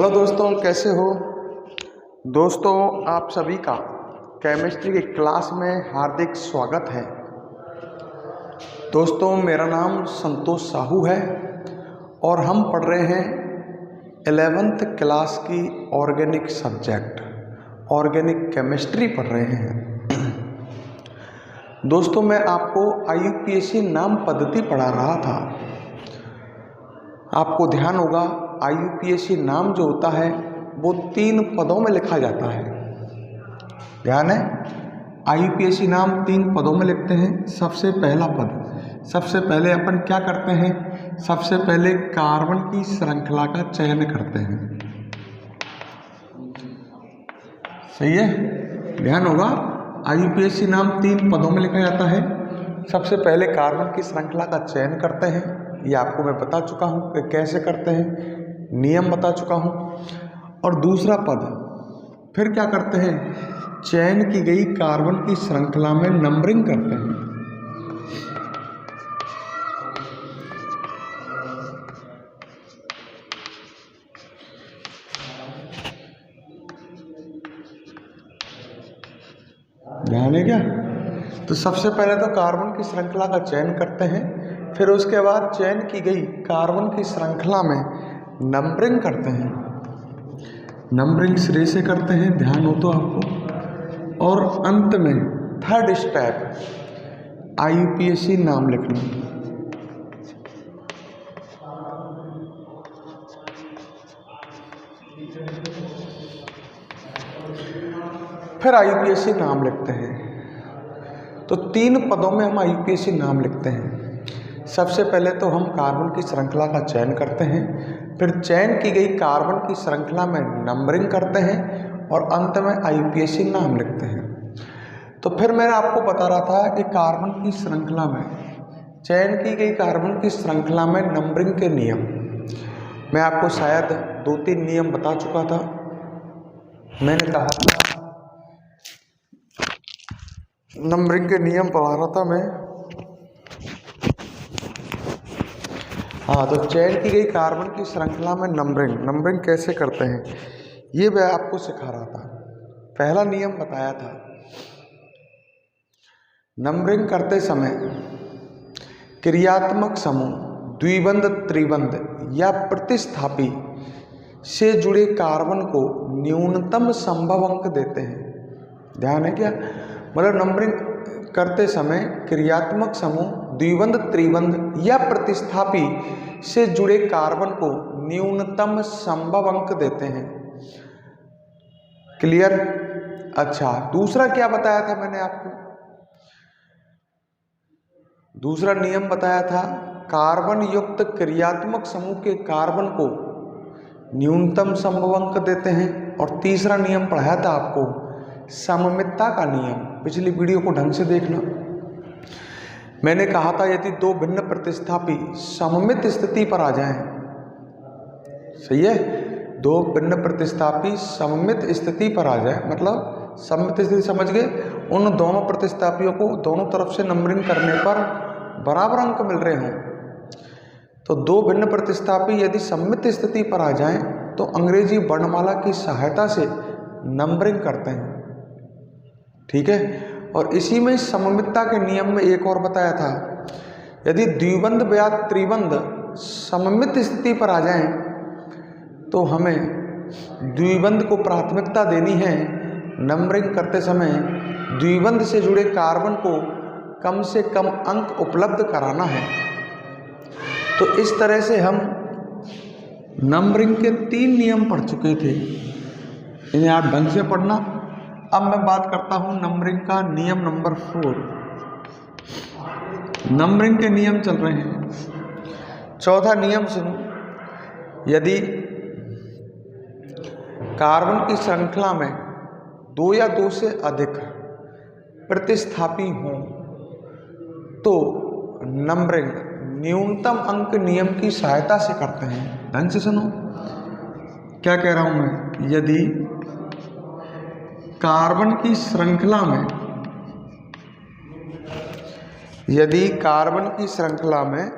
Hello दोस्तों, कैसे हो दोस्तों। आप सभी का केमिस्ट्री की क्लास में हार्दिक स्वागत है। दोस्तों, मेरा नाम संतोष साहू है और हम पढ़ रहे हैं 11th क्लास की ऑर्गेनिक सब्जेक्ट ऑर्गेनिक केमिस्ट्री पढ़ रहे हैं। दोस्तों, मैं आपको IUPAC नाम पद्धति पढ़ा रहा था। आपको ध्यान होगा IUPAC नाम जो होता है वो 3 पदों में लिखा जाता है। ध्यान है, IUPAC नाम 3 पदों में लिखते हैं। सबसे पहला पद, सबसे पहले अपन क्या करते हैं, सबसे पहले कार्बन की श्रृंखला का चयन करते हैं। सही है, ध्यान होगा IUPAC नाम 3 पदों में लिखा जाता है। सबसे पहले कार्बन की श्रृंखला का चयन करते हैं, ये आपको मैं बता चुका हूँ कि कैसे करते हैं, नियम बता चुका हूँ। और दूसरा पद फिर क्या करते हैं, चयन की गई कार्बन की श्रृंखला में नंबरिंग करते हैं। ध्यान है क्या? तो सबसे पहले तो कार्बन की श्रृंखला का चयन करते हैं, फिर उसके बाद चयन की गई कार्बन की श्रृंखला में नंबरिंग करते हैं। नंबरिंग सिरे से करते हैं, ध्यान हो तो आपको। और अंत में थर्ड स्टेप IUPAC नाम लिखना। फिर IUPAC नाम लिखते हैं। तो 3 पदों में हम IUPAC नाम लिखते हैं। सबसे पहले तो हम कार्बन की श्रृंखला का चयन करते हैं, फिर चयन की गई कार्बन की श्रृंखला में नंबरिंग करते हैं और अंत में IUPAC नाम लिखते हैं। तो फिर मैं आपको बता रहा था कि कार्बन की श्रृंखला में, चयन की गई कार्बन की श्रृंखला में नंबरिंग के नियम, मैं आपको शायद 2-3 नियम बता चुका था। मैंने कहा था नंबरिंग के नियम पढ़ा रहा था मैं। हाँ, तो चयन की गई कार्बन की श्रृंखला में नंबरिंग कैसे करते हैं ये मैं आपको सिखा रहा था। पहला नियम बताया था, नंबरिंग करते समय क्रियात्मक समूह, द्विबंध, त्रिबंध या प्रतिस्थापी से जुड़े कार्बन को न्यूनतम संभव अंक देते हैं। ध्यान है क्या? मतलब नंबरिंग करते समय क्रियात्मक समूह, द्विबंध, त्रिबंध या प्रतिस्थापी से जुड़े कार्बन को न्यूनतम संभव अंक देते हैं। क्लियर? अच्छा, दूसरा क्या बताया था मैंने आपको? दूसरा नियम बताया था, कार्बन युक्त क्रियात्मक समूह के कार्बन को न्यूनतम संभव अंक देते हैं। और तीसरा नियम पढ़ाया था आपको, सममितता का नियम। पिछली वीडियो को ढंग से देखना। मैंने कहा था यदि 2 भिन्न प्रतिस्थापी सममित स्थिति पर आ जाएं, सही है, 2 भिन्न प्रतिस्थापी सममित स्थिति पर आ जाए, मतलब सममित स्थिति समझ गए, उन दोनों प्रतिस्थापियों को दोनों तरफ से नंबरिंग करने पर बराबर अंक मिल रहे हों, तो 2 भिन्न प्रतिस्थापी यदि सममित स्थिति पर आ जाएं तो अंग्रेजी वर्णमाला की सहायता से नंबरिंग करते हैं। ठीक है? और इसी में सममितता के नियम में एक और बताया था, यदि द्विबंध या त्रिबंध सममित स्थिति पर आ जाएं तो हमें द्विबंध को प्राथमिकता देनी है। नंबरिंग करते समय द्विबंध से जुड़े कार्बन को कम से कम अंक उपलब्ध कराना है। तो इस तरह से हम नंबरिंग के 3 नियम पढ़ चुके थे, इन्हें आप ढंग से पढ़ना। अब मैं बात करता हूं नंबरिंग का नियम नंबर 4। नंबरिंग के नियम चल रहे हैं। चौथा नियम सुनो, यदि कार्बन की श्रृंखला में 2 या 2 से अधिक प्रतिस्थापी हों तो नंबरिंग न्यूनतम अंक नियम की सहायता से करते हैं। ढंग से सुनो, क्या कह रहा हूं मैं? यदि कार्बन की श्रृंखला में, यदि कार्बन की श्रृंखला में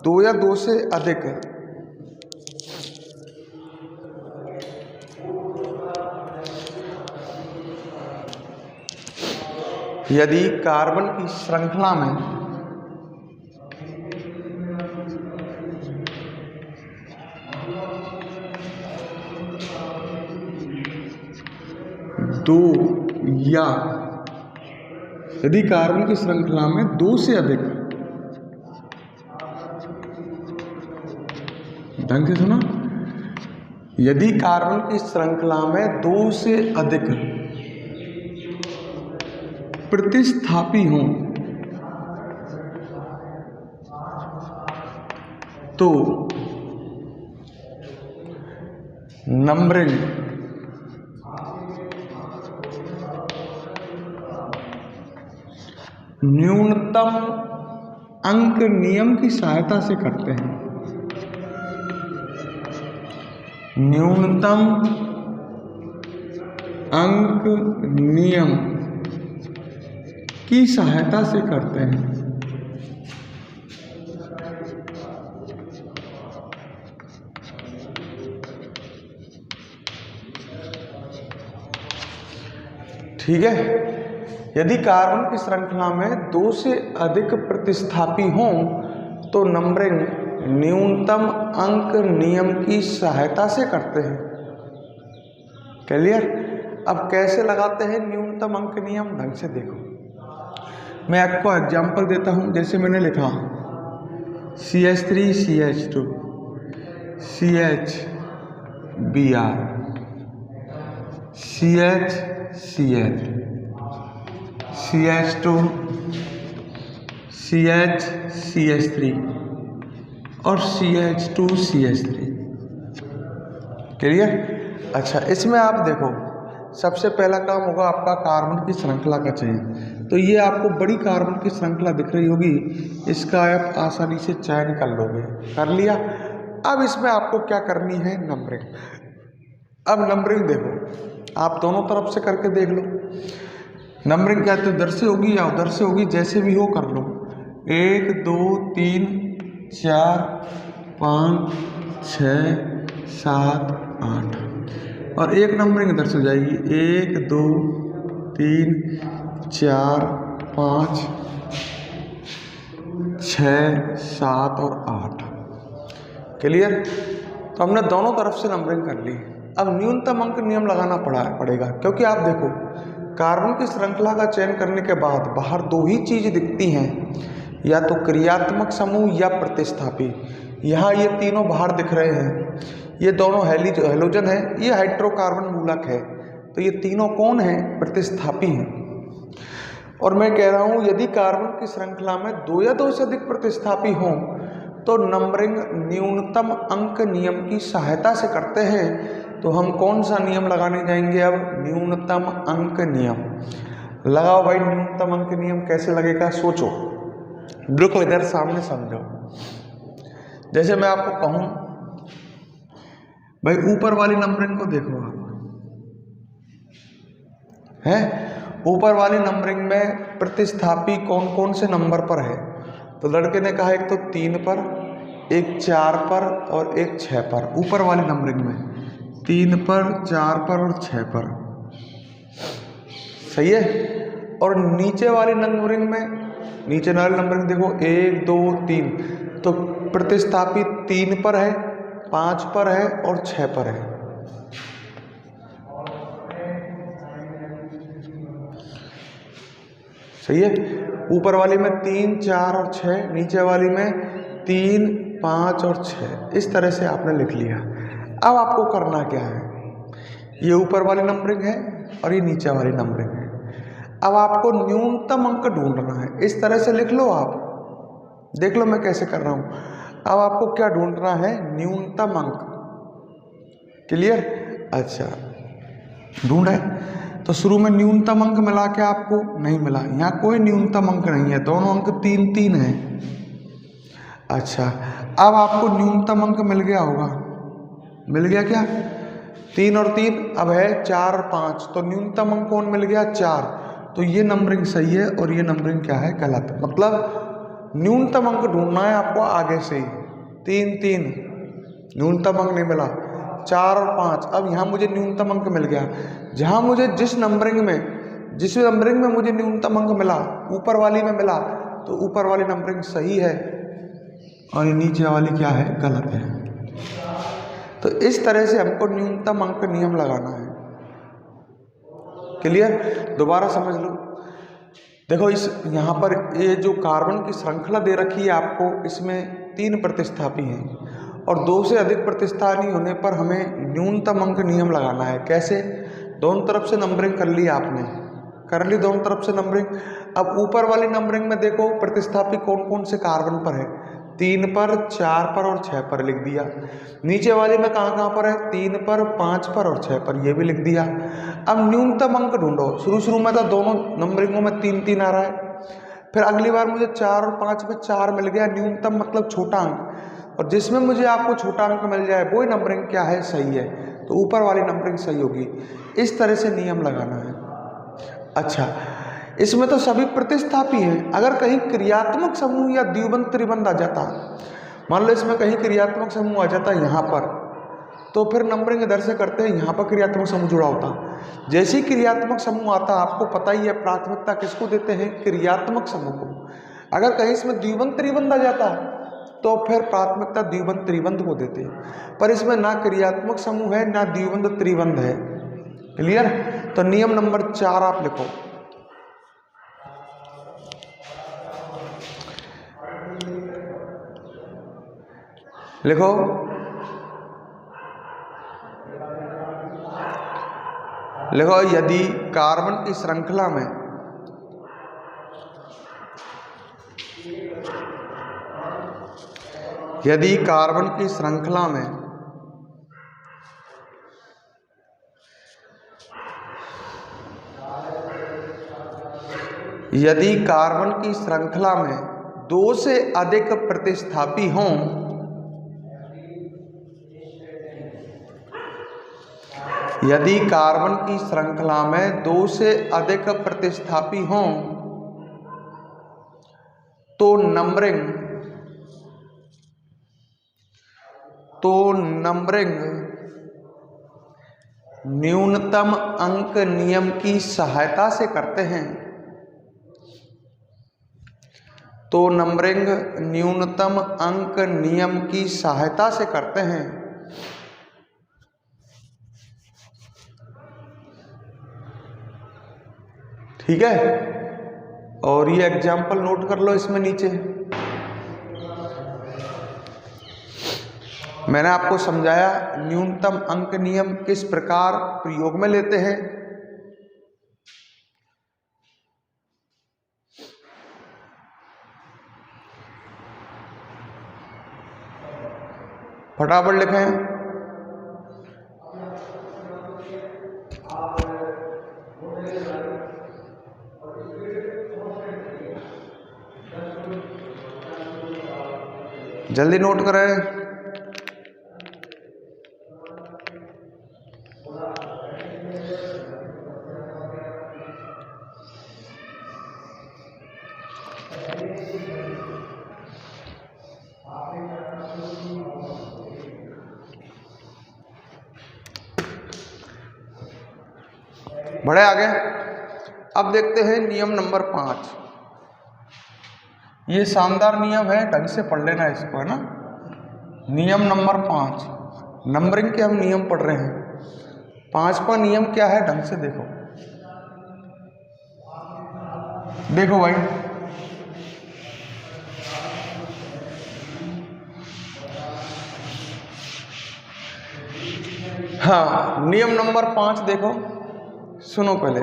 2 या 2 से अधिक यदि कार्बन की श्रृंखला में दो या यदि कार्बन की श्रृंखला में दो से अधिक, ढंग से सुना, यदि कार्बन की श्रृंखला में दो से अधिक प्रतिस्थापी हों तो नंबरिंग न्यूनतम अंक नियम की सहायता से करते हैं। न्यूनतम अंक नियम की सहायता से करते हैं। ठीक है, यदि कार्बन की श्रृंखला में दो से अधिक प्रतिस्थापी हों तो नंबरिंग न्यूनतम अंक नियम की सहायता से करते हैं। क्लियर? अब कैसे लगाते हैं न्यूनतम अंक नियम, ढंग से देखो। मैं आपको एग्जांपल देता हूं, जैसे मैंने लिखा CH3 CH2 CHBr CH Cl CH2 CH CH3 और CH2 CH3। क्लियर? अच्छा, इसमें आप देखो सबसे पहला काम होगा आपका कार्बन की श्रृंखला का चयन। तो ये आपको बड़ी कार्बन की श्रृंखला दिख रही होगी, इसका आप आसानी से चयन कर लोगे। कर लिया? अब इसमें आपको क्या करनी है, नंबरिंग। अब नंबरिंग देखो, आप दोनों तरफ से करके देख लो। नंबरिंग क्या तो इधर से होगी या उधर से होगी, जैसे भी हो कर लो। 1 2 3 4 5 6 7 8 और एक नंबरिंग इधर से जाएगी 1 2 3 4 5 6 7 और 8। क्लियर? तो हमने दोनों तरफ से नंबरिंग कर ली। अब न्यूनतम अंक नियम लगाना पड़ेगा, क्योंकि आप देखो कार्बन की श्रृंखला का चयन करने के बाद बाहर दो ही चीज दिखती हैं, या तो क्रियात्मक समूह या प्रतिस्थापी। यहाँ ये तीनों बाहर दिख रहे हैं, ये दोनों हैलोजन है, ये हाइड्रोकार्बन मूलक है। तो ये तीनों कौन है, प्रतिस्थापी हैं। और मैं कह रहा हूँ यदि कार्बन की श्रृंखला में दो या दो से अधिक प्रतिस्थापी हों तो नंबरिंग न्यूनतम अंक नियम की सहायता से करते हैं। तो हम कौन सा नियम लगाने जाएंगे अब, न्यूनतम अंक नियम। लगाओ भाई, न्यूनतम अंक नियम कैसे लगेगा, सोचो, देखो इधर सामने समझो। जैसे मैं आपको कहूं भाई ऊपर वाली नंबरिंग को देखो आप, है ऊपर वाली नंबरिंग में प्रतिस्थापी कौन कौन से नंबर पर है। तो लड़के ने कहा एक तो 3 पर, एक 4 पर और एक 6 पर। ऊपर वाली नंबरिंग में 3 पर, 4 पर और 6 पर, सही है। और नीचे वाली नंबरिंग में, नीचे वाली नंबरिंग देखो 1 2 3, तो प्रतिस्थापी 3 पर है, 5 पर है और 6 पर है। सही है। ऊपर वाली में 3 4 और 6, नीचे वाली में 3 5 और 6। इस तरह से आपने लिख लिया। अब आपको करना क्या है, ये ऊपर वाली नंबरिंग है और ये नीचे वाली नंबरिंग है। अब आपको न्यूनतम अंक ढूंढना है। इस तरह से लिख लो आप, देख लो मैं कैसे कर रहा हूं। अब आपको क्या ढूंढना है, न्यूनतम अंक। क्लियर? अच्छा, ढूंढे तो शुरू में न्यूनतम अंक मिला क्या आपको, नहीं मिला। यहाँ कोई न्यूनतम अंक नहीं है, दोनों अंक 3 3 है। अच्छा, अब आपको न्यूनतम अंक मिल गया होगा, मिल गया क्या, 3 और 3 अब है 4 और 5। तो न्यूनतम अंक कौन मिल गया, 4। तो ये नंबरिंग सही है और ये नंबरिंग क्या है, गलत। मतलब न्यूनतम अंक ढूंढना है आपको आगे से ही। 3 3 न्यूनतम अंक नहीं मिला, 4 और 5। अब यहाँ मुझे न्यूनतम अंक मिल गया। जहाँ मुझे जिस नंबरिंग में जिस नंबरिंग में मुझे न्यूनतम अंक मिला ऊपर वाली में मिला तो ऊपर वाली नंबरिंग सही है और ये नीचे वाली क्या है, गलत है। तो इस तरह से हमको न्यूनतम अंक नियम लगाना है। क्लियर? दोबारा समझ लो। देखो इस यहाँ पर ये जो कार्बन की श्रृंखला दे रखी है आपको, इसमें 3 प्रतिस्थापी हैं और 2 से अधिक प्रतिस्थापी होने पर हमें न्यूनतम अंक नियम लगाना है। कैसे? दोनों तरफ से नंबरिंग कर ली आपने, कर ली दोनों तरफ से नंबरिंग। अब ऊपर वाली नंबरिंग में देखो प्रतिस्थापी कौन कौन से कार्बन पर है, 3 पर, 4 पर और 6 पर लिख दिया। नीचे वाले में कहाँ कहाँ पर है, 3 पर, 5 पर और 6 पर, ये भी लिख दिया। अब न्यूनतम अंक ढूंढो। शुरू में तो दोनों नंबरिंगों में 3 आ रहा है, फिर अगली बार मुझे 4 और 5 में 4 मिल गया। न्यूनतम मतलब छोटा अंक, और जिसमें मुझे आपको छोटा अंक मिल जाए वो नंबरिंग क्या है, सही है, तो ऊपर वाली नंबरिंग सही होगी। इस तरह से नियम लगाना है। अच्छा, इसमें तो सभी प्रतिस्थापी हैं। अगर कहीं क्रियात्मक समूह या द्विबंध त्रिबंध आ जाता, मान लो इसमें कहीं क्रियात्मक समूह आ जाता यहाँ पर, तो फिर नंबरिंग इधर से करते हैं, यहाँ पर क्रियात्मक समूह जुड़ा होता। जैसे ही क्रियात्मक समूह आता, आपको पता ही है प्राथमिकता किसको देते हैं, क्रियात्मक समूह को। अगर कहीं इसमें द्विबंध त्रिबंध आ जाता तो फिर प्राथमिकता द्विबंध त्रिबंध को देते हैं, पर इसमें ना क्रियात्मक समूह है ना द्विबंध त्रिबंध है। क्लियर? तो नियम नंबर 4 आप लिखो। लिखो, लिखो, यदि कार्बन की श्रृंखला में यदि कार्बन की श्रृंखला में 2 से अधिक प्रतिस्थापी हों, यदि कार्बन की श्रृंखला में 2 से अधिक प्रतिस्थापी हों तो नंबरिंग न्यूनतम अंक नियम की सहायता से करते हैं। तो नंबरिंग न्यूनतम अंक नियम की सहायता से करते हैं। ठीक है? और ये एग्जाम्पल नोट कर लो इसमें नीचे। मैंने आपको समझाया न्यूनतम अंक नियम किस प्रकार प्रयोग में लेते हैं। फटाफट लिखें। जल्दी नोट करें। बढ़े आगे। अब देखते हैं नियम नंबर 5। ये शानदार नियम है, ढंग से पढ़ लेना इसको, है ना। नियम नंबर 5, नंबरिंग के हम नियम पढ़ रहे हैं। 5वां नियम क्या है, ढंग से देखो। देखो भाई, हाँ, नियम नंबर 5 देखो, सुनो पहले।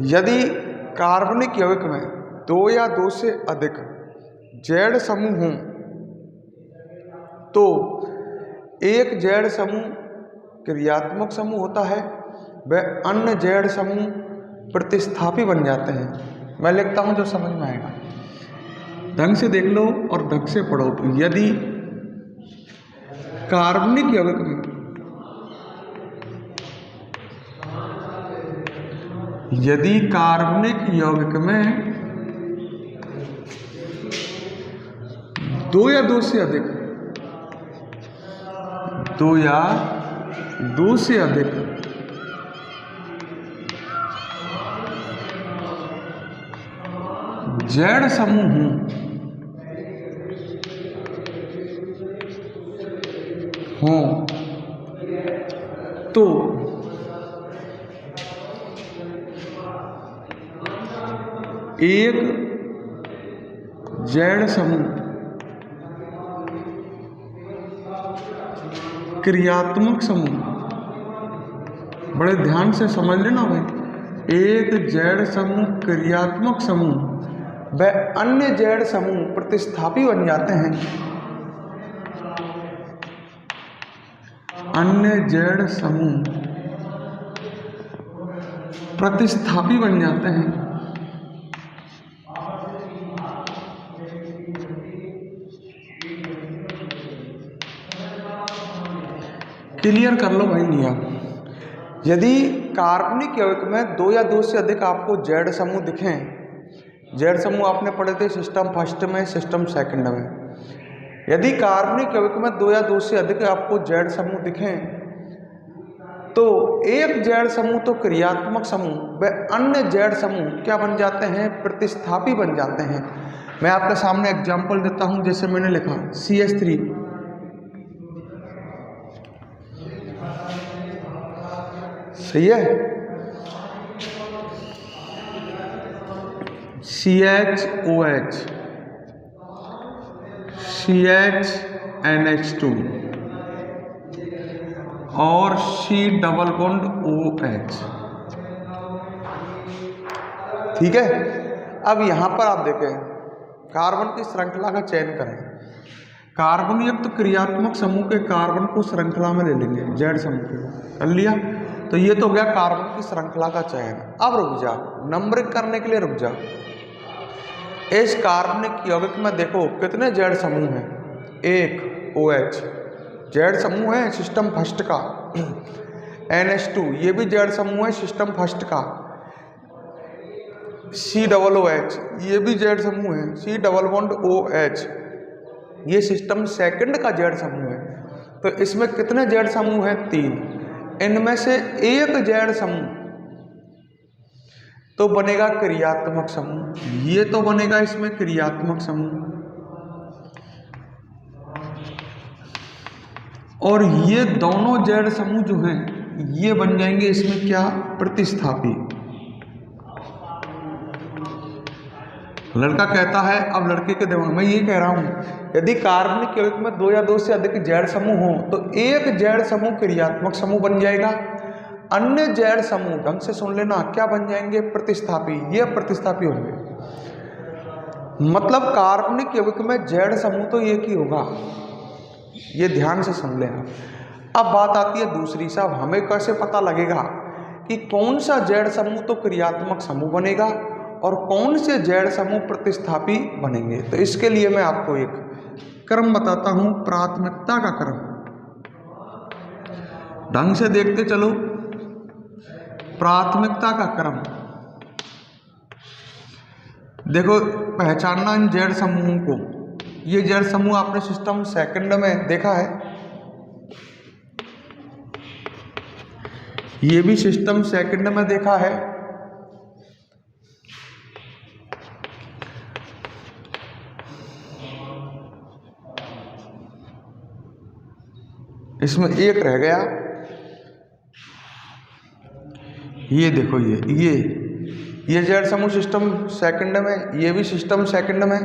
यदि कार्बनिक यौगिक में 2 या 2 से अधिक जैड समूह हों तो एक जैड समूह क्रियात्मक समूह होता है, वह अन्य जैड समूह प्रतिस्थापी बन जाते हैं। मैं लिखता हूं जो समझ में आएगा, ढंग से देख लो और ढंग से पढ़ो। यदि कार्बनिक यौगिक में में 2 या 2 से अधिक 2 या 2 से अधिक जेड समूह हो तो एक जेड समूह क्रियात्मक समूह, बड़े ध्यान से समझ लेना भाई, एक जेड समूह क्रियात्मक समूह व अन्य जेड समूह प्रतिस्थापी बन जाते हैं। अन्य जेड समूह प्रतिस्थापी बन जाते हैं। क्लियर कर लो भाई नियम। यदि कार्बनिक यौगिक में दो या दो से अधिक आपको जेड समूह दिखें, जेड समूह आपने पढ़े थे सिस्टम फर्स्ट में, सिस्टम सेकंड में। यदि कार्बनिक यौगिक में दो या दो से अधिक आपको जेड समूह दिखें तो एक जेड समूह तो क्रियात्मक समूह व अन्य जेड समूह क्या बन जाते हैं? प्रतिस्थापी बन जाते हैं। मैं आपके सामने एग्जांपल देता हूं, जैसे मैंने लिखा CH3, सही है, CHOH, CHNH2 और C डबल बॉन्ड OH। ठीक है। अब यहां पर आप देखें, कार्बन की श्रृंखला का चयन करें। कार्बन युक्त क्रियात्मक समूह के कार्बन को श्रृंखला में ले लेंगे, जेड समूह के, कर लिया। तो ये तो हो गया कार्बन की श्रृंखला का चयन। अब रुक जा, नंबरिंग करने के लिए रुक जा। इस कार्बनिक यौगिक में देखो कितने जेड समूह हैं? एक OH जेड समूह है सिस्टम फर्स्ट का। NH2 ये भी जेड समूह है सिस्टम फर्स्ट का। COOH ये भी जेड समूह है, C डबल बॉन्ड OH ये सिस्टम सेकंड का जेड समूह है। तो इसमें कितने जेड समूह हैं? 3। इनमें से एक जेड समूह तो बनेगा क्रियात्मक समूह, ये तो बनेगा इसमें क्रियात्मक समूह, और ये दोनों जेड समूह जो हैं ये बन जाएंगे इसमें क्या? प्रतिस्थापी। लड़का कहता है, अब लड़के के दिमाग में ये कह रहा हूं, यदि कार्बनिक यौगिक में दो या दो से अधिक जेड समूह हो तो एक जेड समूह क्रियात्मक समूह बन जाएगा, अन्य जेड समूह, ढंग से सुन लेना, क्या बन जाएंगे? प्रतिस्थापी। ये प्रतिस्थापी होंगे। मतलब कार्बनिक यौगिक में जेड समूह तो एक ही होगा, ये ध्यान से सुन लेना। अब बात आती है दूसरी, साहब हमें कैसे पता लगेगा कि कौन सा जेड समूह तो क्रियात्मक समूह बनेगा और कौन से जेड समूह प्रतिस्थापी बनेंगे? तो इसके लिए मैं आपको एक क्रम बताता हूं, प्राथमिकता का क्रम। ढंग से देखते चलो, प्राथमिकता का क्रम देखो, पहचानना इन जेड समूहों को। ये जेड समूह आपने सिस्टम सेकंड में देखा है, ये भी सिस्टम सेकंड में देखा है, इसमें एक रह गया, ये देखो ये जेड समूह सिस्टम सेकंड में, ये भी सिस्टम सेकंड में,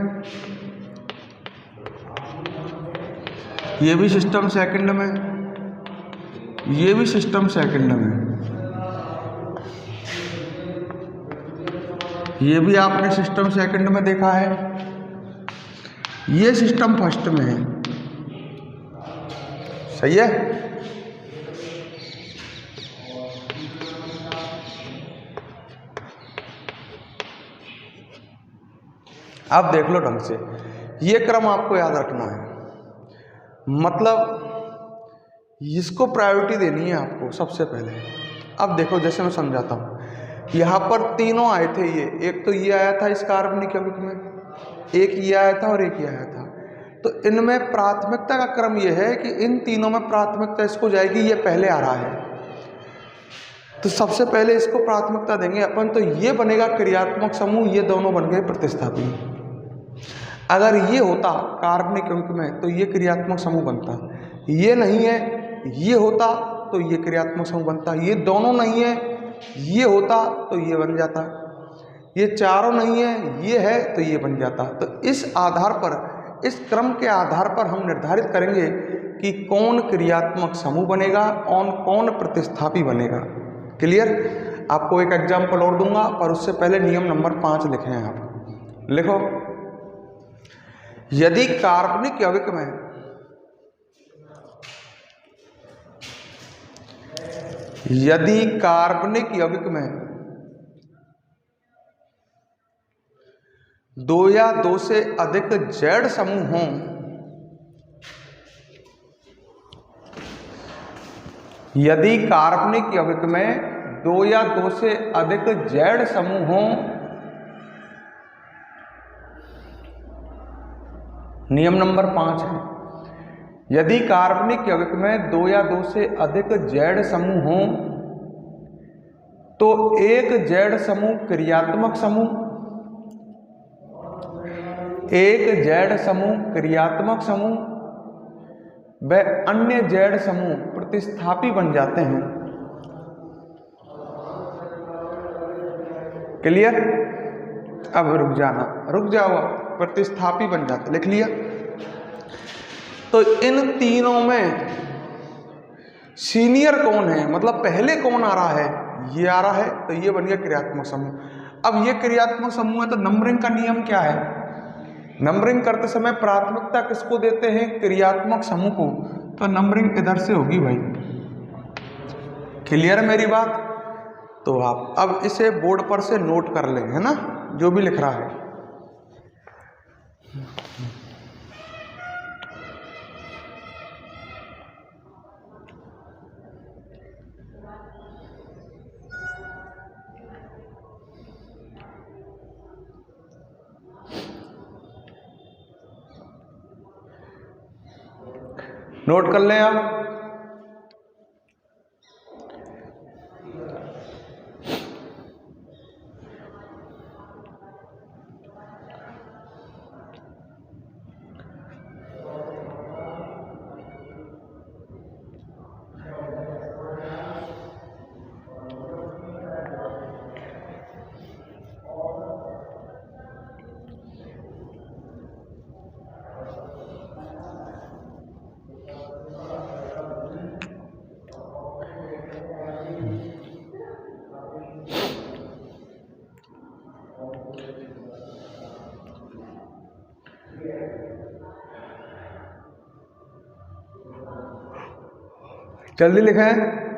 ये भी सिस्टम सेकंड में, ये भी सिस्टम सेकंड में, ये भी आपने सिस्टम सेकंड में देखा है, ये सिस्टम फर्स्ट में है। सही है। अब देख लो ढंग से, ये क्रम आपको याद रखना है, मतलब इसको प्रायोरिटी देनी है आपको सबसे पहले। अब देखो जैसे मैं समझाता हूँ, यहाँ पर तीनों आए थे, ये एक तो ये आया था इस कार्बनिक यौगिक में, एक ये आया था और एक ये आया था। तो इनमें प्राथमिकता का क्रम ये है कि इन तीनों में प्राथमिकता इसको जाएगी, ये पहले आ रहा है। तो सबसे पहले इसको प्राथमिकता देंगे अपन, तो ये बनेगा क्रियात्मक समूह, ये दोनों बन गए प्रतिस्थापी। अगर ये होता कार्बनिक यौगिक में तो ये क्रियात्मक समूह बनता, ये नहीं है, ये होता तो ये क्रियात्मक समूह बनता, ये दोनों नहीं है, ये होता तो ये बन जाता, ये चारों नहीं है, ये है तो ये बन जाता। तो इस आधार पर, इस क्रम के आधार पर हम निर्धारित करेंगे कि कौन क्रियात्मक समूह बनेगा और कौन प्रतिस्थापी बनेगा। क्लियर? आपको एक एग्जाम्पल और दूंगा, पर उससे पहले नियम नंबर 5 लिखे हैं आप। लिखो, यदि कार्बनिक यौगिक में दो या दो से अधिक Z समूह हों, यदि कार्बनिक यौगिक में 2 या 2 से अधिक Z समूह हों, नियम नंबर 5 है, यदि कार्बनिक यौगिक में 2 या 2 से अधिक Z समूह हों तो एक Z समूह क्रियात्मक समूह, एक Z समूह क्रियात्मक समूह व अन्य Z समूह प्रतिस्थापी बन जाते हैं। क्लियर? अब रुक जाना, रुक जाओ, प्रतिस्थापी बन जाते। लिख लिया? तो इन तीनों में सीनियर कौन है, मतलब पहले कौन आ रहा है? ये आ रहा है, तो ये बन गया क्रियात्मक समूह। अब ये क्रियात्मक समूह है तो नंबरिंग का नियम क्या है? नंबरिंग करते समय प्राथमिकता किसको देते हैं? क्रियात्मक समूह को। तो नंबरिंग इधर से होगी भाई। क्लियर है मेरी बात? तो आप अब इसे बोर्ड पर से नोट कर लें, है ना, जो भी लिख रहा है। नोट कर लें आप। जल्दी लिखें।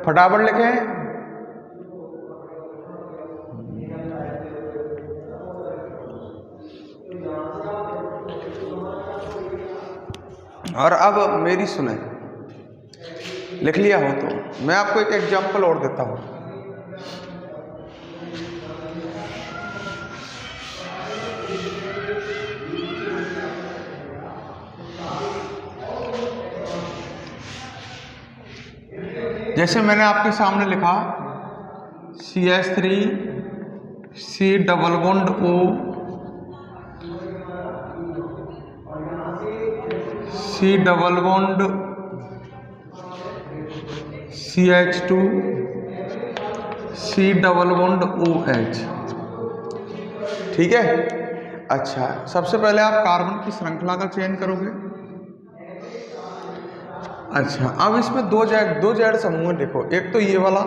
फटाफट लिखें। और अब मेरी सुने, लिख लिया हो तो मैं आपको एक एग्जांपल और देता हूं। जैसे मैंने आपके सामने लिखा CH3 C double bond O C double bond CH2 C double bond OH। ठीक है, अच्छा, सबसे पहले आप कार्बन की श्रृंखला का चयन करोगे। अच्छा, अब इसमें दो जेड समूह हैं। देखो, एक तो ये वाला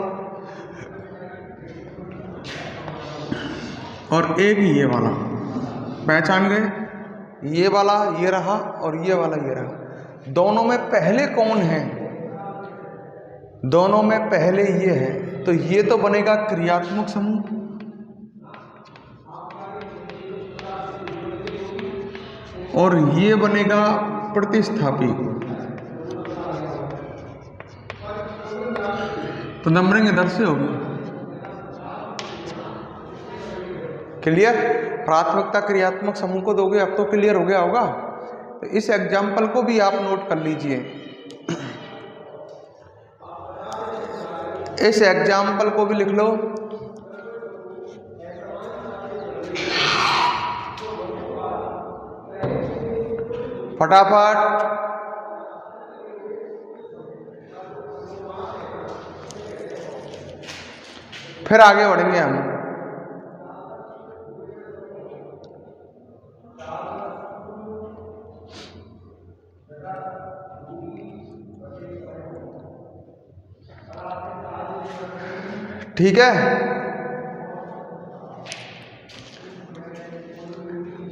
और एक ये वाला, पहचान गए। ये वाला ये रहा और ये वाला ये रहा। दोनों में पहले कौन है? दोनों में पहले ये है, तो ये तो बनेगा क्रियात्मक समूह और ये बनेगा प्रतिस्थापी। तो नंबरिंग इधर से होगी। क्लियर? प्राथमिकता क्रियात्मक समूह को दोगे। अब तो क्लियर हो गया होगा। तो इस एग्जाम्पल को भी आप नोट कर लीजिए। इस एग्जाम्पल को भी लिख लो। फटाफट। फिर आगे बढ़ेंगे हम। ठीक है।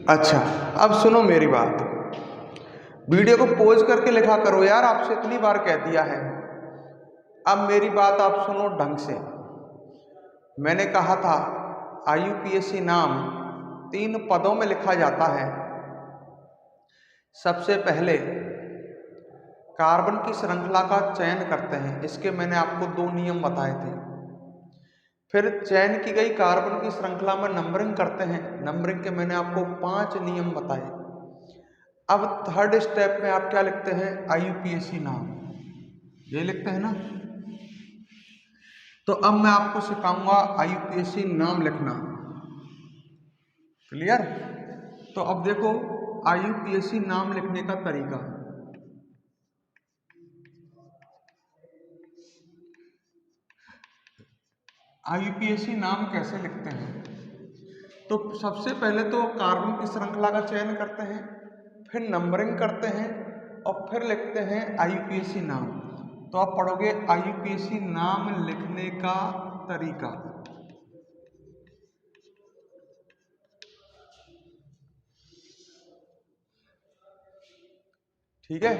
अच्छा, अब सुनो मेरी बात। वीडियो को पॉज करके लिखा करो यार, आपसे इतनी बार कह दिया है। अब मेरी बात आप सुनो ढंग से। मैंने कहा था IUPAC नाम 3 पदों में लिखा जाता है। सबसे पहले कार्बन की श्रृंखला का चयन करते हैं। इसके मैंने आपको 2 नियम बताए थे। फिर चयन की गई कार्बन की श्रृंखला में नंबरिंग करते हैं। नंबरिंग के मैंने आपको 5 नियम बताए। अब थर्ड स्टेप में आप क्या लिखते हैं? IUPAC नाम, ये लिखते हैं ना। तो अब मैं आपको सिखाऊंगा IUPAC नाम लिखना। क्लियर? तो अब देखो IUPAC नाम लिखने का तरीका। IUPAC नाम कैसे लिखते हैं? तो सबसे पहले तो कार्बन की श्रृंखला का चयन करते हैं, फिर नंबरिंग करते हैं और फिर लिखते हैं IUPAC नाम। तो आप पढ़ोगे IUPAC नाम लिखने का तरीका। ठीक है?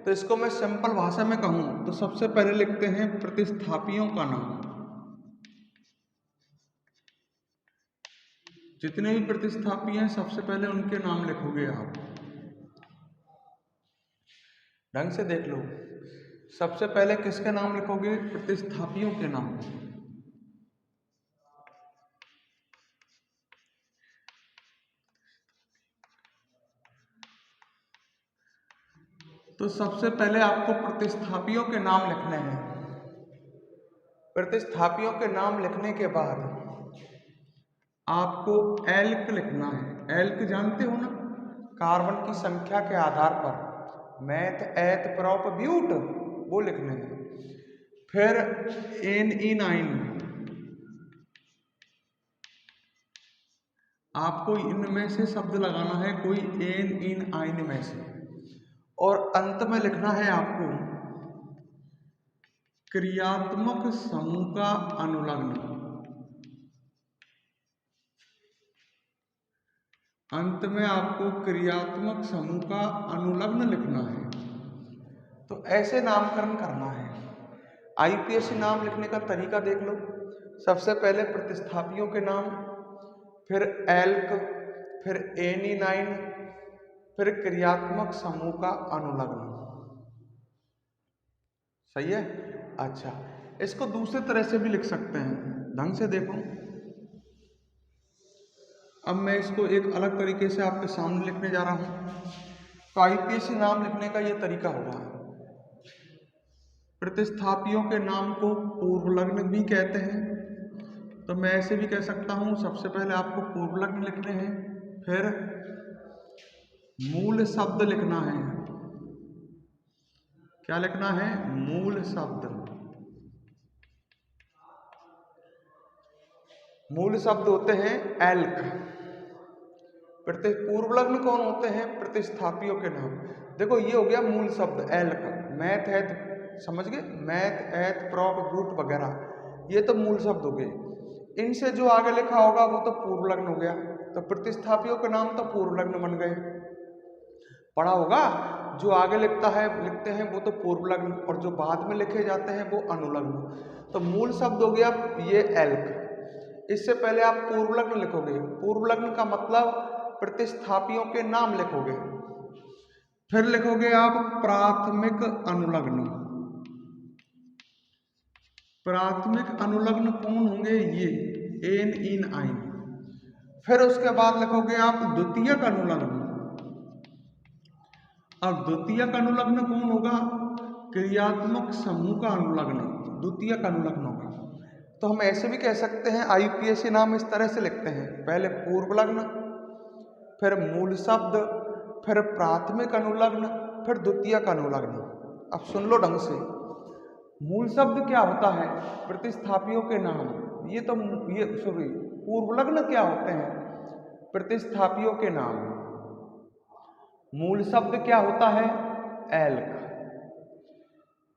तो इसको मैं सिंपल भाषा में कहूं तो सबसे पहले लिखते हैं प्रतिस्थापियों का नाम। जितने भी प्रतिस्थापी हैं सबसे पहले उनके नाम लिखोगे आप। ढंग से देख लो। सबसे पहले किसके नाम लिखोगे? प्रतिस्थापियों के नाम। तो सबसे पहले आपको प्रतिस्थापियों के नाम लिखने हैं। प्रतिस्थापियों के नाम लिखने के बाद आपको एल्क लिखना है। एल्क जानते हो ना? कार्बन की संख्या के आधार पर मैथ, एथ, प्रोप, ब्यूट, वो लिखने हैं। फिर NE9, आपको इनमें से शब्द लगाना है, कोई NE9 में से। और अंत में लिखना है आपको क्रियात्मक समूह का अनुलग्न। अंत में आपको क्रियात्मक समूह का अनुलग्न लिखना है। तो ऐसे नामकरण करना है। IUPAC नाम लिखने का तरीका देख लो। सबसे पहले प्रतिस्थापियों के नाम, फिर एल्क, फिर NE9, फिर क्रियात्मक समूह का अनुलग्न। सही है? अच्छा, इसको दूसरे तरह से भी लिख सकते हैं। ढंग से देखो। अब मैं इसको एक अलग तरीके से आपके सामने लिखने जा रहा हूं। तो IUPAC नाम लिखने का यह तरीका होगा। प्रतिस्थापियों के नाम को पूर्वलग्न भी कहते हैं। तो मैं ऐसे भी कह सकता हूं, सबसे पहले आपको पूर्वलग्न लिखने हैं, फिर मूल शब्द लिखना है। क्या लिखना है? मूल शब्द। मूल शब्द होते हैं एल्क, पूर्व लग्न कौन होते हैं? प्रतिस्थापियों के नाम। देखो ये हो गया मूल शब्द एल का, मैथ एथ, समझ गए, मैथ एथ प्रॉप ब्रूट वगैरह, ये तो मूल शब्द हो गए। इनसे जो आगे लिखा होगा वो तो पूर्व लग्न हो गया। तो प्रतिस्थापियों के नाम तो पूर्व लग्न बन गए। पढ़ा होगा, जो आगे लिखते हैं वो तो पूर्व लग्न, और जो बाद में लिखे जाते हैं वो अनुलग्न। तो मूल शब्द हो गया ये एल्क। इससे पहले आप पूर्व लग्न लिखोगे। पूर्व लग्न का मतलब प्रतिस्थापियों के नाम लिखोगे। फिर लिखोगे आप प्राथमिक अनुलग्न। प्राथमिक अनुलग्न कौन होंगे? ये एन इन आइन। फिर उसके बाद लिखोगे आप द्वितीयक अनुलग्न। अब द्वितीयक अनुलग्न कौन होगा? क्रियात्मक समूह का अनुलग्न द्वितीयक अनुलग्न होगा। तो हम ऐसे भी कह सकते हैं, IUPAC नाम इस तरह से लिखते हैं, पहले पूर्व लग्न, फिर मूल शब्द, फिर प्राथमिक अनुलग्न, फिर द्वितीयक अनुलग्न। अब सुन लो ढंग से। मूल शब्द क्या होता है? प्रतिस्थापियों के नाम। पूर्व लग्न क्या होते हैं? प्रतिस्थापियों के नाम। मूल शब्द क्या होता है? एल्क।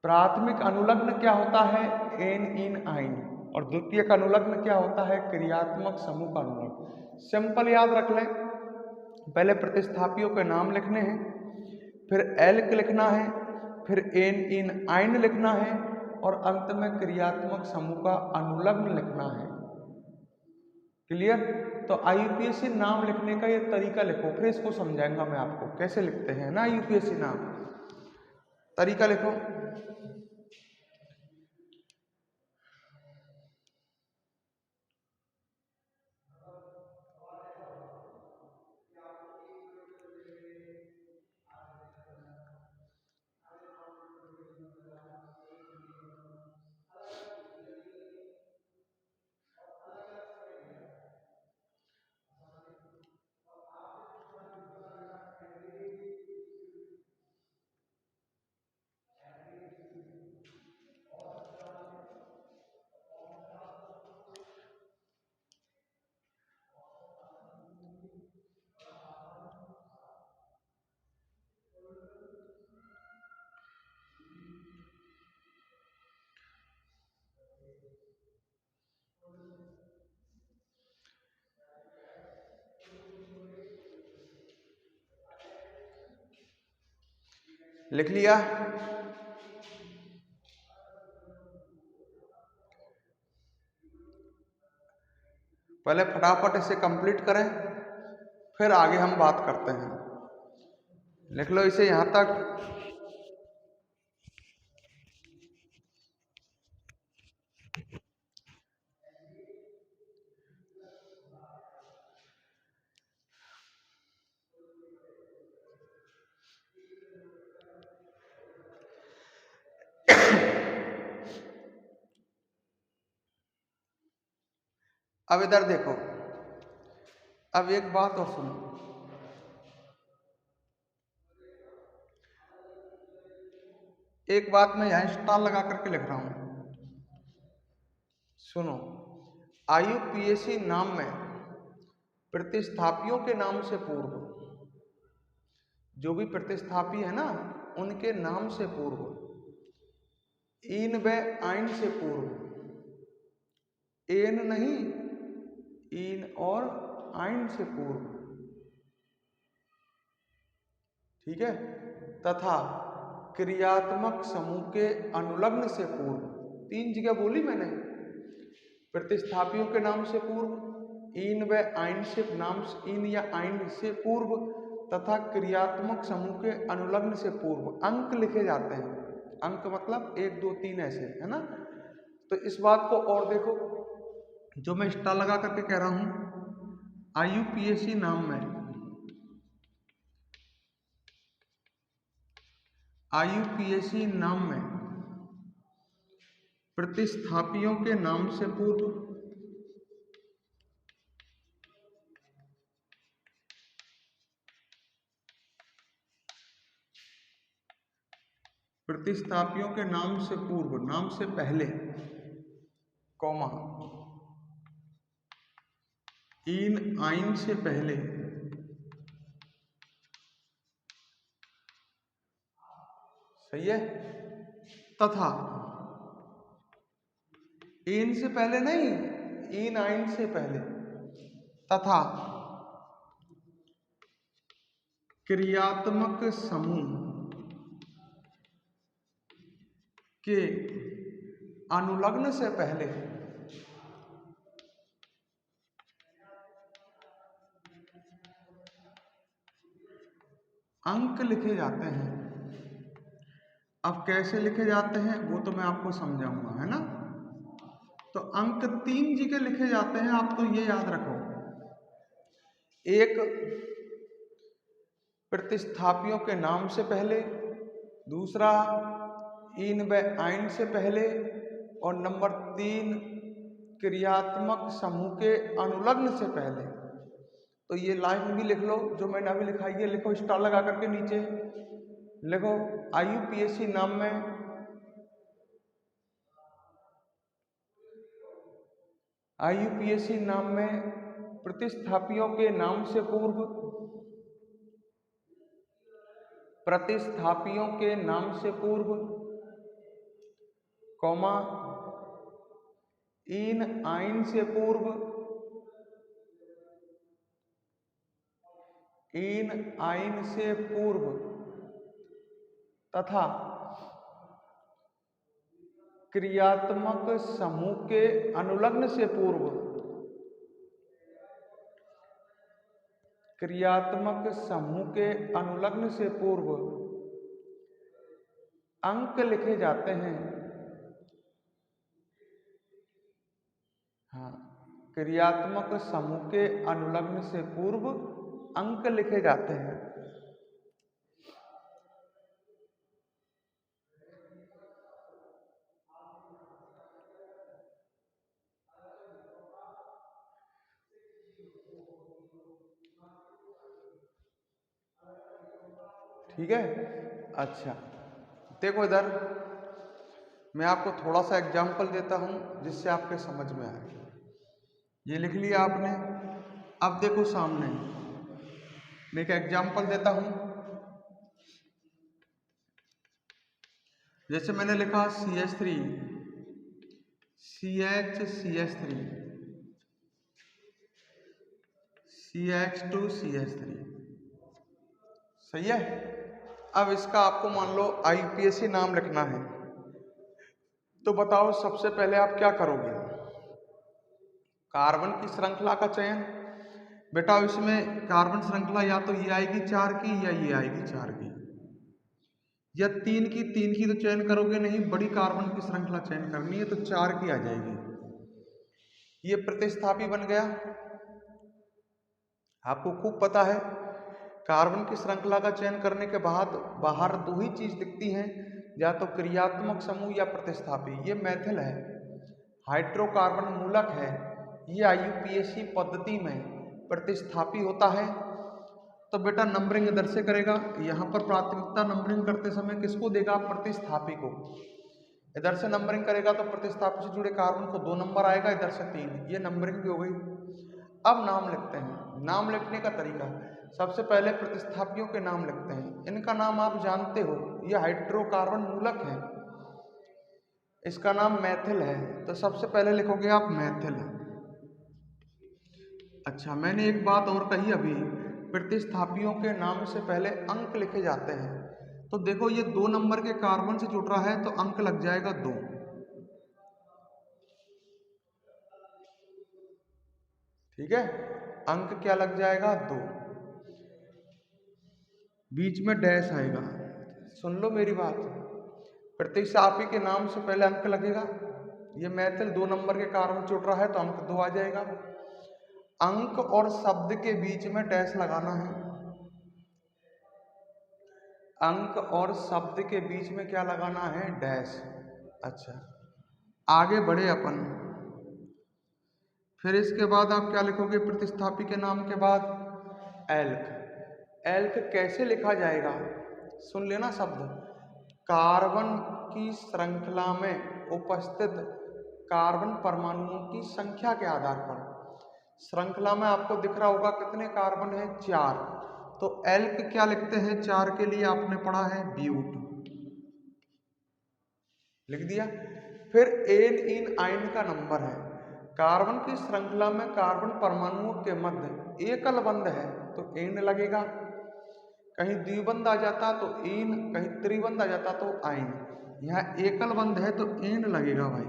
प्राथमिक अनुलग्न क्या होता है? एन इन आइन। और द्वितीयक अनुलग्न क्या होता है? क्रियात्मक समूह का अनुलग्न। सिंपल याद रख लें, पहले प्रतिस्थापियों के नाम लिखने हैं, फिर एल्क लिखना है, फिर एन इन आइन लिखना है, और अंत में क्रियात्मक समूह का अनुलग्न लिखना है। क्लियर? तो IUPAC नाम लिखने का ये तरीका लिखो, फिर इसको समझाऊंगा मैं आपको कैसे लिखते हैं ना IUPAC नाम। तरीका लिखो। लिख लिया? पहले फटाफट इसे कंप्लीट करें, फिर आगे हम बात करते हैं। लिख लो इसे यहां तक। अब इधर देखो, अब एक बात और सुनो। एक बात मैं यहां स्टार लगा करके लिख रहा हूं, सुनो। IUPAC नाम में प्रतिस्थापियों के नाम से पूर्व, जो भी प्रतिस्थापी है ना, उनके नाम से पूर्व, इन व आइन से पूर्व, एन नहीं, इन और आइन से पूर्व, ठीक है, तथा क्रियात्मक समूह के अनुलग्न से पूर्व। 3 जगह बोली मैंने। प्रतिस्थापियों के नाम से पूर्व, इन व आइन से नाम, इन या आइन से पूर्व, तथा क्रियात्मक समूह के अनुलग्न से पूर्व अंक लिखे जाते हैं। अंक मतलब 1 2 3 ऐसे, है ना। तो इस बात को और देखो, जो मैं स्टार लगा करके कह रहा हूं, IUPAC नाम में, IUPAC नाम में प्रतिस्थापियों के नाम से पूर्व, प्रतिस्थापियों के नाम से पूर्व, नाम से पहले, कॉमा, इन आइन से पहले, सही है। तथा इन से पहले नहीं, इन आइन से पहले, तथा क्रियात्मक समूह के अनुलग्न से पहले अंक लिखे जाते हैं। अब कैसे लिखे जाते हैं वो तो मैं आपको समझाऊंगा, है ना। तो अंक 3 जी के लिखे जाते हैं, आप तो ये याद रखो। एक प्रतिस्थापियों के नाम से पहले, दूसरा इन व आइन से पहले, और नंबर 3 क्रियात्मक समूह के अनुलग्न से पहले। तो ये लाइन भी लिख लो जो मैंने अभी लिखाई है, लिखो स्टार लगा करके नीचे लिखो। IUPAC नाम में प्रतिस्थापियों के नाम से पूर्व, प्रतिस्थापियों के नाम से पूर्व, कॉमा इन आइन से पूर्व, इन आइन से पूर्व, तथा क्रियात्मक समूह के अनुलग्न से पूर्व, क्रियात्मक समूह के अनुलग्न से पूर्व अंक लिखे जाते हैं। हाँ, क्रियात्मक समूह के अनुलग्न से पूर्व अंक लिखे जाते हैं। ठीक है। अच्छा देखो इधर मैं आपको थोड़ा सा एग्जाम्पल देता हूं जिससे आपके समझ में आए। ये लिख लिया आपने। अब देखो सामने मैं एक एग्जाम्पल देता हूं। जैसे मैंने लिखा CH3, CH3, CH2, CH3, सही है। अब इसका आपको मान लो IUPAC नाम लिखना है, तो बताओ सबसे पहले आप क्या करोगे। कार्बन की श्रृंखला का चयन। बेटा इसमें कार्बन श्रृंखला या तो ये आएगी 4 की या ये आएगी 4 की, या 3 की तो चयन करोगे नहीं, बड़ी कार्बन की श्रृंखला चयन करनी है तो 4 की आ जाएगी। ये प्रतिस्थापी बन गया। आपको खूब पता है कार्बन की श्रृंखला का चयन करने के बाद बाहर 2 ही चीज दिखती हैं, या तो क्रियात्मक समूह या प्रतिस्थापी। ये मेथिल है, हाइड्रोकार्बन मूलक है। ये IUPAC पद्धति में प्रतिस्थापी होता है। तो बेटा नंबरिंग इधर से करेगा, यहाँ पर प्राथमिकता नंबरिंग करते समय किसको देगा, प्रतिस्थापी को। इधर से नंबरिंग करेगा तो प्रतिस्थापी से जुड़े कार्बन को 2 नंबर आएगा, इधर से 3। ये नंबरिंग भी हो गई। अब नाम लिखते हैं। नाम लिखने का तरीका, सबसे पहले प्रतिस्थापियों के नाम लिखते हैं। इनका नाम आप जानते हो, ये हाइड्रोकार्बन मूलक है, इसका नाम मेथिल है, तो सबसे पहले लिखोगे आप मेथिल। अच्छा मैंने एक बात और कही अभी, प्रतिस्थापियों के नाम से पहले अंक लिखे जाते हैं। तो देखो ये 2 नंबर के कार्बन से जुड़ रहा है तो अंक लग जाएगा 2। ठीक है, अंक क्या लग जाएगा 2, बीच में डैश आएगा। सुन लो मेरी बात, प्रतिस्थापी के नाम से पहले अंक लगेगा। ये मेथिल 2 नंबर के कार्बन जुड़ रहा है तो अंक 2 आ जाएगा। अंक और शब्द के बीच में डैश लगाना है। अंक और शब्द के बीच में क्या लगाना है, डैश। अच्छा आगे बढ़े अपन, फिर इसके बाद आप क्या लिखोगे प्रतिस्थापी के नाम के बाद, एल्क। एल्क कैसे लिखा जाएगा, सुन लेना शब्द, कार्बन की श्रृंखला में उपस्थित कार्बन परमाणुओं की संख्या के आधार पर। श्रृंखला में आपको दिख रहा होगा कितने कार्बन है, 4। तो एल्क क्या लिखते हैं, 4 के लिए आपने पढ़ा है ब्यूट। लिख दिया। फिर एन इन आयन का नंबर है। कार्बन की श्रृंखला में कार्बन परमाणुओं के मध्य एकल बंध है तो एन लगेगा, कहीं द्विबंध आ जाता तो एन, कहीं त्रिबंध आ जाता तो आयन। यहाँ एकल बंध है तो एन लगेगा भाई।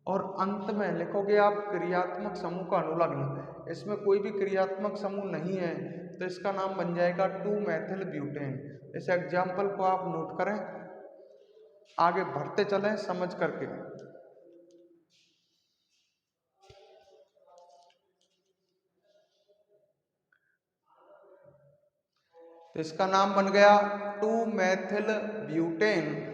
और अंत में लिखोगे आप क्रियात्मक समूह का अनुलग्न। इसमें कोई भी क्रियात्मक समूह नहीं है तो इसका नाम बन जाएगा 2 मेथिल ब्यूटेन। इस एग्जाम्पल को आप नोट करें, आगे बढ़ते चलें समझ करके। तो इसका नाम बन गया 2 मेथिल ब्यूटेन।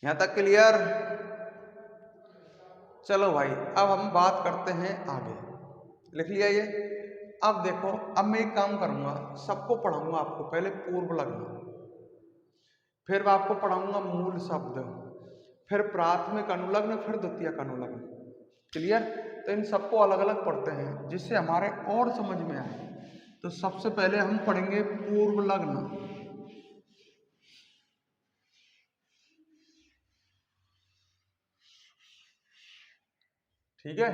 यहां तक क्लियर? चलो भाई अब हम बात करते हैं आगे। लिख लिया ये। अब देखो, अब मैं एक काम करूंगा, सबको पढ़ाऊंगा आपको। पहले पूर्व लग्न, फिर मैं आपको पढ़ाऊंगा मूल शब्द, फिर प्राथमिक अनुलग्न, फिर द्वितीयक अनुलग्न। क्लियर? तो इन सबको अलग अलग पढ़ते हैं जिससे हमारे और समझ में आए। तो सबसे पहले हम पढ़ेंगे पूर्व लग्न। ठीक है?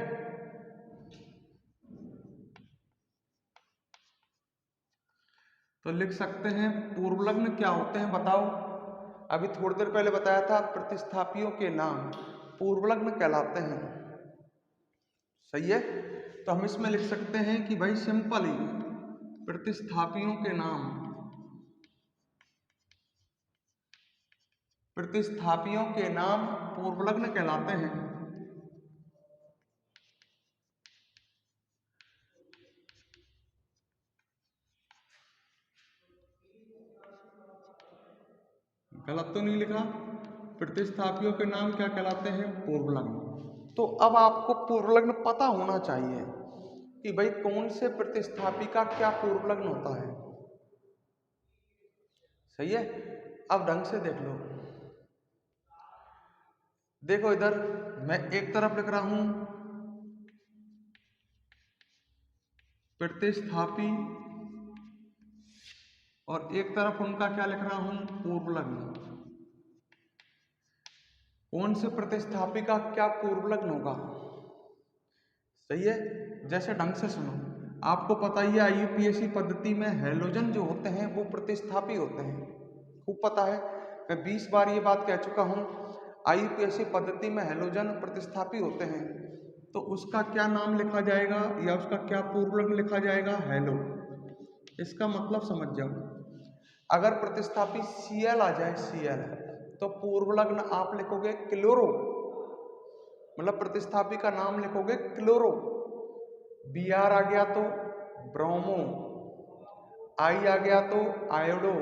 तो लिख सकते हैं पूर्व लग्न क्या होते हैं बताओ। अभी थोड़ी देर पहले बताया था प्रतिस्थापियों के नाम पूर्व लग्न कहलाते हैं। सही है? तो हम इसमें लिख सकते हैं कि भाई सिंपल ही प्रतिस्थापियों के नाम, प्रतिस्थापियों के नाम पूर्व लग्न कहलाते हैं। गलत तो नहीं लिखा? प्रतिस्थापियों के नाम क्या कहलाते हैं? पूर्व लग्न। तो अब आपको पूर्व लग्न पता होना चाहिए कि भाई कौन से प्रतिस्थापी का क्या पूर्व लग्न होता है। सही है? अब ढंग से देख लो। देखो इधर मैं एक तरफ लिख रहा हूं प्रतिस्थापी और एक तरफ उनका क्या लिख रहा हूं? पूर्व लग्न। कौन से प्रतिस्थापी का क्या पूर्व लग्न होगा? सही है? जैसे ढंग से सुनो, आपको पता ही है आईयूपीएसी पद्धति में हैलोजन जो होते हैं वो प्रतिस्थापी होते हैं। खूब पता है, मैं 20 बार ये बात कह चुका हूं। आईयूपीएसी पद्धति में हैलोजन प्रतिस्थापी होते हैं तो उसका क्या नाम लिखा जाएगा या उसका क्या पूर्व लग्न लिखा जाएगा? हैलो। इसका मतलब समझ जाओ। अगर प्रतिस्थापी Cl आ जाए, Cl, तो पूर्व लग्न आप लिखोगे क्लोरो, मतलब प्रतिस्थापी का नाम लिखोगे क्लोरो। Br आ गया तो ब्रोमो, I आ गया तो आयोडो,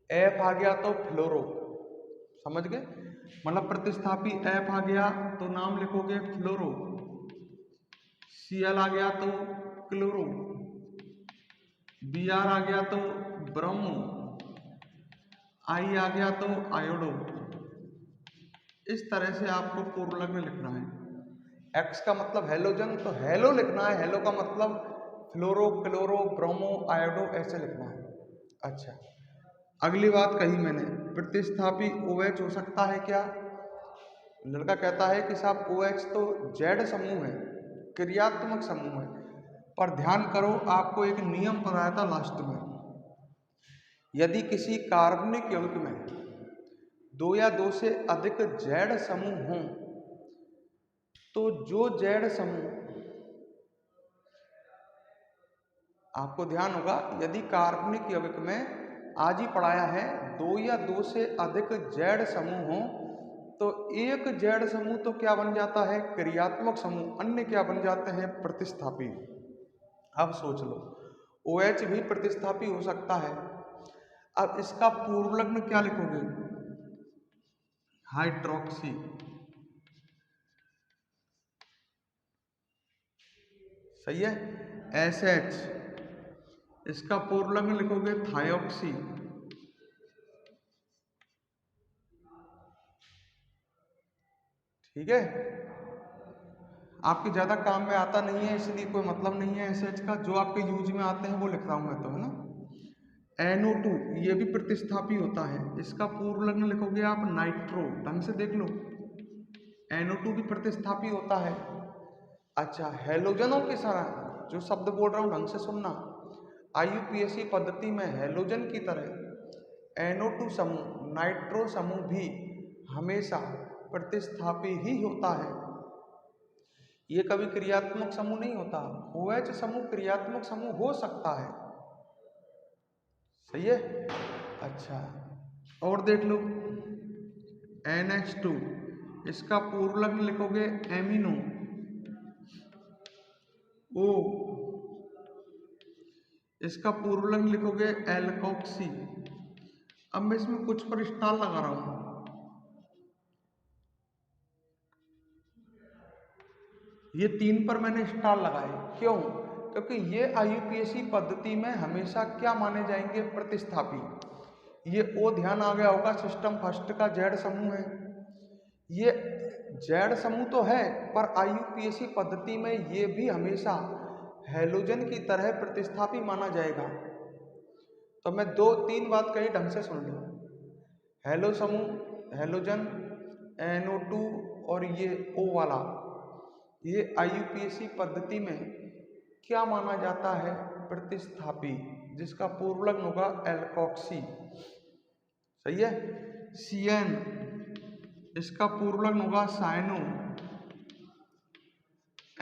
F आ गया तो फ्लोरो। समझ गए? मतलब प्रतिस्थापी F आ गया तो नाम लिखोगे फ्लोरो, Cl आ गया तो क्लोरो, Br आ गया तो ब्रोमो, I आ गया तो आयोडो। इस तरह से आपको पूर्व लग्न लिखना है। X का मतलब हैलोजन तो हैलो लिखना है, हैलो का मतलब फ्लोरो, क्लोरो, ब्रोमो, आयोडो, ऐसे लिखना है। अच्छा, अगली बात कही मैंने, प्रतिस्थापी OH हो सकता है क्या? लड़का कहता है कि साहब OH तो Z समूह है, क्रियात्मक समूह है। पर ध्यान करो, आपको एक नियम बताया था लास्ट में, यदि किसी कार्बनिक यौगिक में 2 या 2 से अधिक Z समूह हों तो जो Z समूह, आपको ध्यान होगा, यदि कार्बनिक यौगिक में आज ही पढ़ाया है 2 या 2 से अधिक Z समूह हों तो एक जेड समूह तो क्या बन जाता है, क्रियात्मक समूह, अन्य क्या बन जाते हैं, प्रतिस्थापी। अब सोच लो, OH भी प्रतिस्थापी हो सकता है। अब इसका पूर्व लग्न क्या लिखोगे, हाइड्रोक्सी। सही है। SH, इसका पूर्व लग्न लिखोगे थायोक्सी। ठीक है, आपके ज्यादा काम में आता नहीं है इसलिए कोई मतलब नहीं है SH का, जो आपके यूज में आते हैं वो लिख रहा हूं मैं तो, है ना। NO2 ये भी प्रतिस्थापी होता है, इसका पूर्व लग्न लिखोगे आप नाइट्रो। ढंग से देख लो, NO2 भी प्रतिस्थापी होता है। अच्छा, हेलोजनों की तरह, जो शब्द बोल रहा हूं ढंग से सुनना, IUPAC पद्धति में हेलोजन की तरह NO2 समूह, नाइट्रो समूह भी हमेशा प्रतिस्थापी ही होता है, ये कभी क्रियात्मक समूह नहीं होता। OH समूह क्रियात्मक समूह हो सकता है। सही है। अच्छा, और देख लो, NH2, इसका पूर्व लग्न लिखोगे एमिनो। O, इसका पूर्व लग्न लिखोगे एल्कोक्सी। अब मैं इसमें कुछ पर स्टार लगा रहा हूं, ये 3 पर मैंने स्टार लगाए, क्यों, क्योंकि ये IUPAC पद्धति में हमेशा क्या माने जाएंगे, प्रतिस्थापी। ये O ध्यान आ गया होगा, सिस्टम फर्स्ट का जेड समूह है, ये जेड समूह तो है, पर IUPAC पद्धति में ये भी हमेशा हेलोजन की तरह प्रतिस्थापी माना जाएगा। तो मैं 2-3 बात कही, ढंग से सुन लो। हेलो समूह, हेलोजन, NO2 और ये O वाला, ये IUPAC पद्धति में क्या माना जाता है, प्रतिस्थापी, जिसका पूर्व लग्न होगा एल्कोक्सी। सही है। CN, इसका पूर्व लग्न होगा साइनो।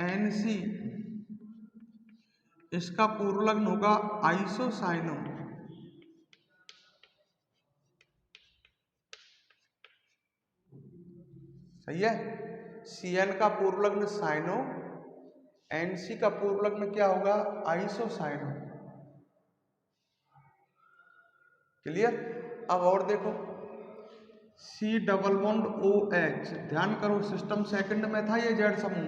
NC, इसका पूर्व लग्न होगा आइसोसाइनो। सही है। CN का पूर्व लग्न साइनो, NC का पूर्व लग्न क्या होगा, आइसोसाइनो। क्लियर। अब और देखो, C डबल बॉन्ड OH, ध्यान करो सिस्टम सेकंड में था ये जेड समूह,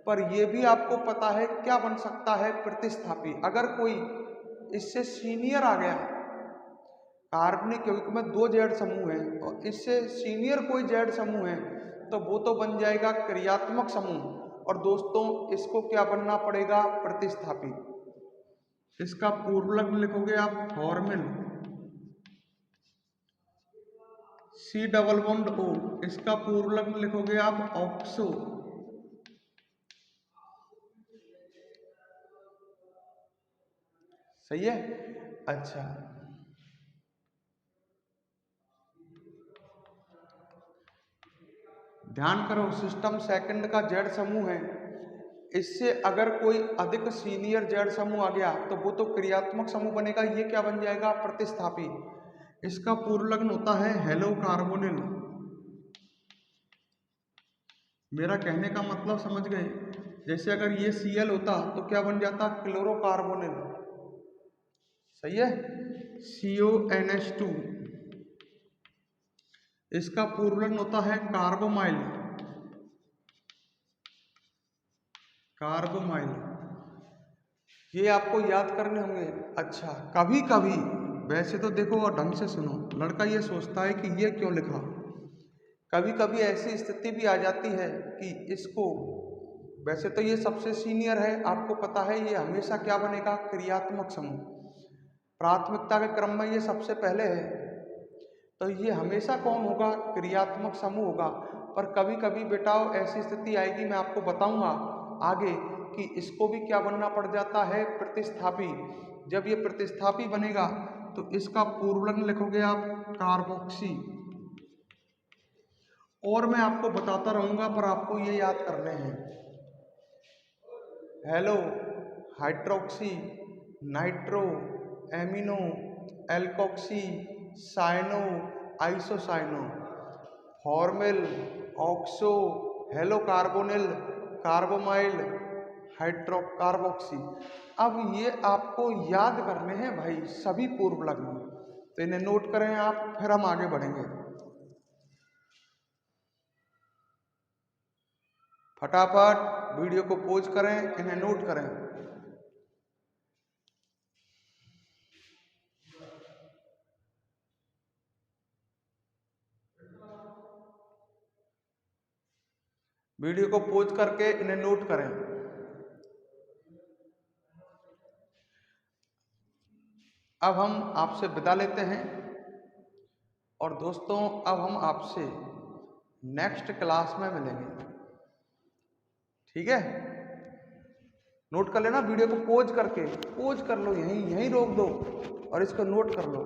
पर ये भी आपको पता है क्या बन सकता है, प्रतिस्थापी। अगर कोई इससे सीनियर आ गया, कार्बनिक यौगिक में 2 जेड समूह है और इससे सीनियर कोई जेड समूह है, तो वो तो बन जाएगा क्रियात्मक समूह, और दोस्तों इसको क्या बनना पड़ेगा, प्रतिस्थापी। इसका पूर्व लग्न लिखोगे आप formal. C double bond O, इसका पूर्व लग्न लिखोगे आप ऑक्सो। सही है। अच्छा, ध्यान करो, सिस्टम सेकंड का जेड समूह है, इससे अगर कोई अधिक सीनियर जेड समूह आ गया तो वो तो क्रियात्मक समूह बनेगा, ये क्या बन जाएगा, प्रतिस्थापी। इसका पूर्व लग्न होता है हेलो कार्बोनिल। मेरा कहने का मतलब समझ गए, जैसे अगर ये Cl होता तो क्या बन जाता, क्लोरोकार्बोनिल। सही है। CONH2, इसका पूर्व लग्न होता है कार्बोमाइल। कार्बोमाइल, ये आपको याद करने होंगे। अच्छा, कभी कभी, वैसे तो देखो और ढंग से सुनो, लड़का ये सोचता है कि ये क्यों लिखा, कभी कभी ऐसी स्थिति भी आ जाती है कि इसको, वैसे तो ये सबसे सीनियर है, आपको पता है, ये हमेशा क्या बनेगा, क्रियात्मक समूह, प्राथमिकता के क्रम में ये सबसे पहले है, तो ये हमेशा कौन होगा, क्रियात्मक समूह होगा। पर कभी कभी बेटा ऐसी स्थिति आएगी, मैं आपको बताऊंगा आगे, कि इसको भी क्या बनना पड़ जाता है, प्रतिस्थापी। जब ये प्रतिस्थापी बनेगा तो इसका पूर्व लग्न लिखोगे आप कार्बोक्सी। और मैं आपको बताता रहूंगा, पर आपको ये याद करने हैं, halo, hydroxy, nitro, amino, alkoxy, cyano, isocyano, formyl, oxo, halo carbonyl, carbamoyl, hydrocarboxy. अब ये आपको याद करने हैं भाई सभी पूर्व लग्न, तो इन्हें नोट करें आप, फिर हम आगे बढ़ेंगे। फटाफट वीडियो को पॉज करें, इन्हें नोट करें। वीडियो को पॉज करके इन्हें नोट करें। अब हम आपसे विदा लेते हैं और दोस्तों अब हम आपसे नेक्स्ट क्लास में मिलेंगे, ठीक है। नोट कर लेना, वीडियो को पॉज करके, पॉज कर लो, यहीं रोक दो और इसको नोट कर लो।